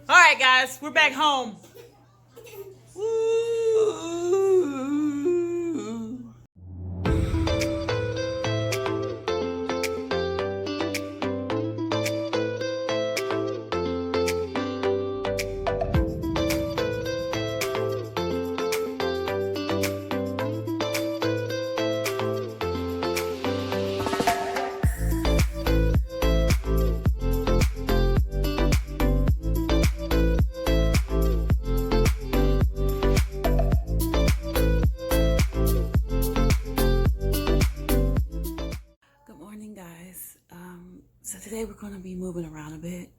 All right, guys, we're back home. Woo. Good morning, guys. So today we're going to be moving around a bit.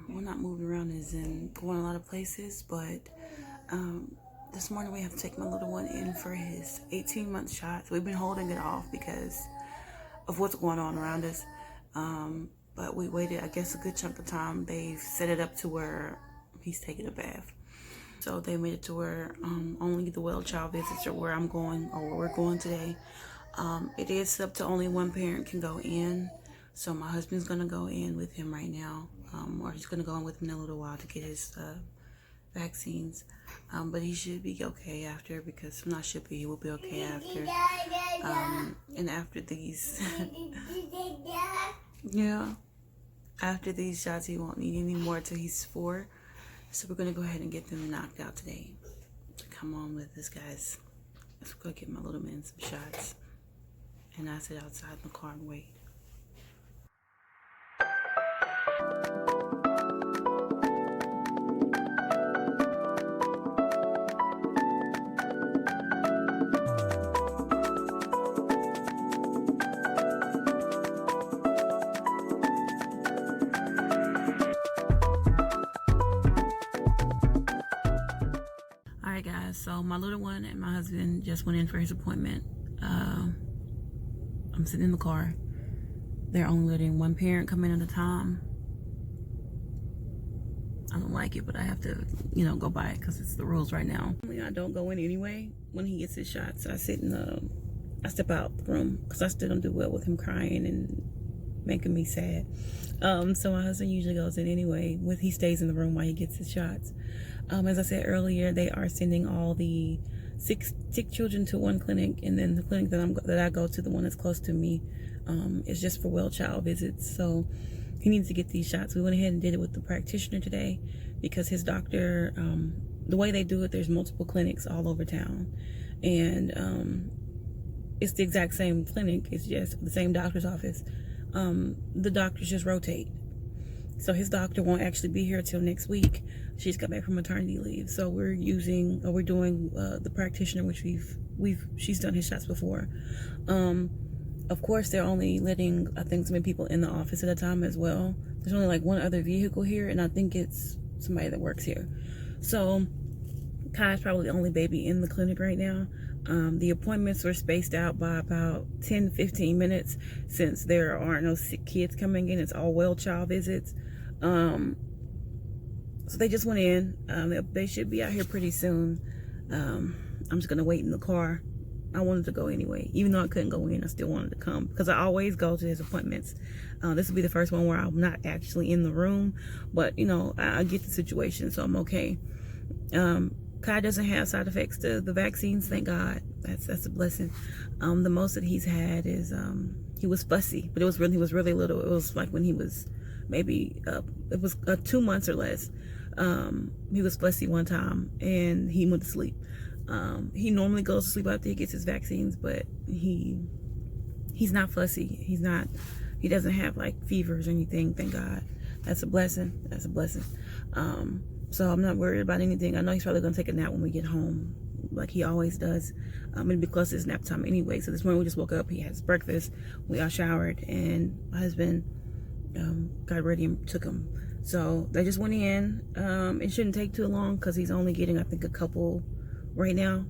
We're not moving around as in going a lot of places, but this morning we have to take my little one in for his 18-month shot. So we've been holding it off because of what's going on around us. But we waited, I guess, a good chunk of time. They've set it up to where he's taking a bath. So they made it to where only the well child visits are where I'm going, or where we're going today. It is up to only one parent can go in. So my husband's going to go in with him right now. Or he's going to go in with him in a little while to get his vaccines. But he should be okay after, because not should be, he will be okay after. And after these, yeah, after these shots, he won't need any more till he's 4. So we're going to go ahead and get them knocked out today. So come on with us, guys. Let's go get my little man some shots. And I sit outside in the car and wait. Alright, guys, so my little one and my husband just went in for his appointment. I'm sitting in the car. They're only letting one parent come in at a time. I don't like it, but I have to, go by it because it's the rules right now. I don't go in anyway when he gets his shots. I step out the room because I still don't do well with him crying and making me sad. So my husband usually goes in anyway. He stays in the room while he gets his shots. As I said earlier, they are sending all the sick children to one clinic, and then the clinic that I go to, the one that's close to me, is just for well child visits. So he needs to get these shots. We went ahead and did it with the practitioner today because his doctor, the way they do it, there's multiple clinics all over town, and it's the exact same clinic. It's just the same doctor's office. The doctors just rotate. So his doctor won't actually be here till next week. She's got back from maternity leave. So we're doing the practitioner, which she's done his shots before. Of course, they're only letting, I think, so many people in the office at a time as well. There's only like one other vehicle here, and I think it's somebody that works here. So Kai's probably the only baby in the clinic right now. The appointments were spaced out by about 10-15 minutes since there aren't no sick kids coming in. It's all well child visits. So they just went in. They should be out here pretty soon. I'm just gonna wait in the car. I wanted to go anyway. Even though I couldn't go in, I still wanted to come because I always go to his appointments. This will be the first one where I'm not actually in the room, but I get the situation, so I'm okay. Kai doesn't have side effects to the vaccines, thank God. That's a blessing. The most that he's had is he was fussy, but he was really little. It was like when he was maybe 2 months or less. He was fussy one time and he went to sleep. He normally goes to sleep after he gets his vaccines, but he's not fussy. He doesn't have like fevers or anything, thank God. That's a blessing. So I'm not worried about anything. I know he's probably gonna take a nap when we get home, like he always does. It'll be close to his nap time anyway. So this morning we just woke up, he had his breakfast, we all showered, and my husband got ready and took him. So they just went in. It shouldn't take too long because he's only getting, I think, a couple right now,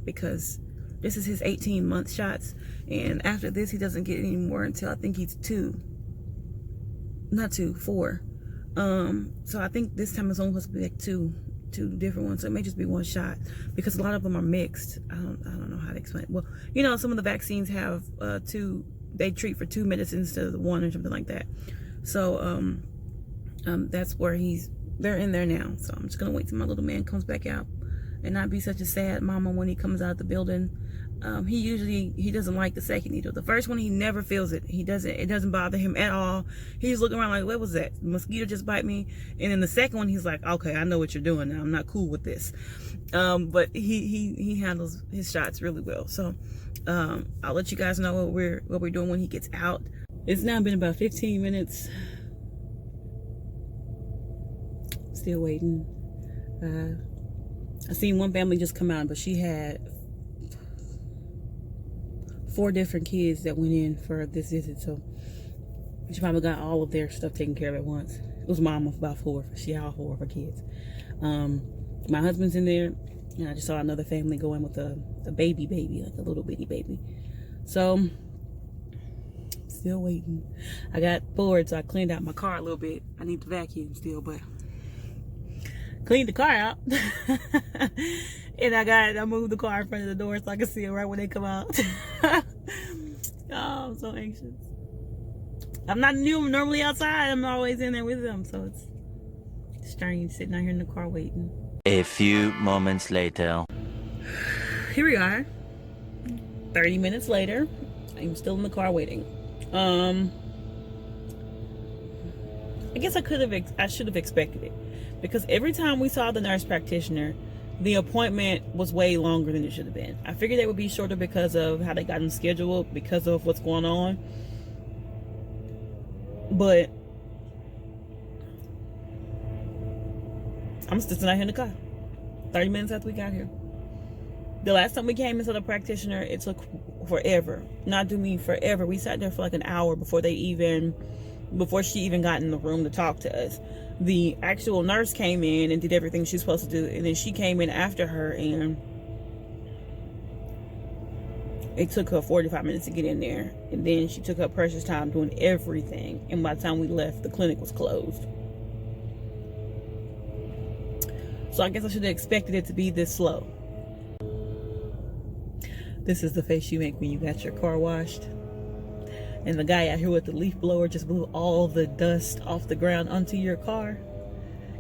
because this is his 18-month shots, and after this he doesn't get any more until I think he's 4. So I think this time it's only supposed to be like two different ones. So it may just be one shot because a lot of them are mixed. I don't know how to explain it. Well, some of the vaccines have they treat for 2 medicines instead of the one or something like that. So that's where he's they're in there now. So I'm just gonna wait till my little man comes back out and not be such a sad mama when he comes out of the building. He doesn't like the second needle. The first one, he never feels it. It doesn't bother him at all. He's looking around like, what was that? Mosquito just bite me? And then the second one, he's like, okay, I know what you're doing now. I'm not cool with this. But he handles his shots really well. So I'll let you guys know what we're doing when he gets out. It's now been about 15 minutes. Still waiting. I seen one family just come out, but she had 4 different kids that went in for this visit, so she probably got all of their stuff taken care of at once. It was mom of about 4. She had all 4 of her kids. My husband's in there, and I just saw another family go in with a baby, like a little bitty baby. So still waiting. I got bored, so I cleaned out my car a little bit. I need to vacuum still, but cleaned the car out. And I moved the car in front of the door so I can see it right when they come out. Oh, I'm so anxious. I'm not normally outside. I'm always in there with them, so it's strange sitting out here in the car waiting. A few moments later. Here we are. 30 minutes later. I'm still in the car waiting. I guess I should have expected it, because every time we saw the nurse practitioner, the appointment was way longer than it should have been. I figured they would be shorter because of how they got them scheduled, because of what's going on. But I'm still sitting out here in the car 30 minutes after we got here. The last time we came and saw the practitioner, it took forever. Not do me forever. We sat there for like an hour before she even got in the room to talk to us. The actual nurse came in and did everything she's supposed to do, and then she came in after her, and it took her 45 minutes to get in there, and then she took her precious time doing everything, and by the time we left, the clinic was closed. So I guess I should have expected it to be this slow. This is the face you make when you got your car washed, and the guy out here with the leaf blower just blew all the dust off the ground onto your car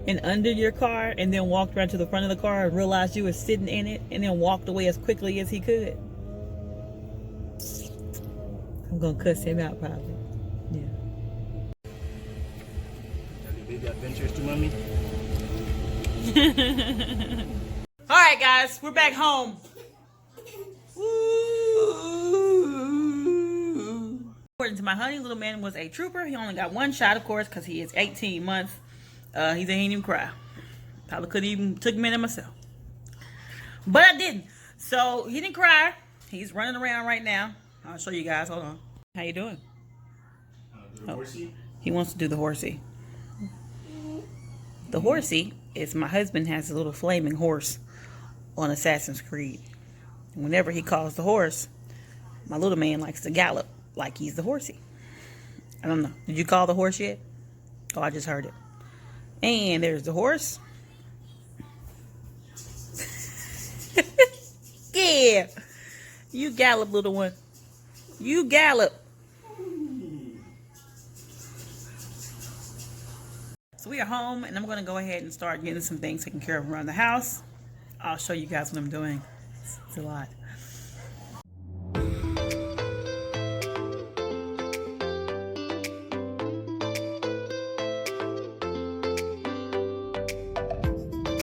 and under your car, and then walked around to the front of the car and realized you were sitting in it, and then walked away as quickly as he could. I'm gonna cuss him out probably. Yeah. Baby adventures to mommy. All right, guys, we're back home. According to my honey, little man was a trooper. He only got 1 shot, of course, because he is 18 months. He didn't even cry. Probably could even took me in myself, but I didn't. So he didn't cry. He's running around right now. I'll show you guys. Hold on. How you doing? Do the horsey? He wants to do the horsey. The horsey is, my husband has a little flaming horse on Assassin's Creed. Whenever he calls the horse, my little man likes to gallop like he's the horsey. I don't know. Did you call the horse yet? Oh, I just heard it. And there's the horse. Yeah. You gallop, little one. You gallop. So we are home, and I'm going to go ahead and start getting some things taken care of around the house. I'll show you guys what I'm doing. It's a lot.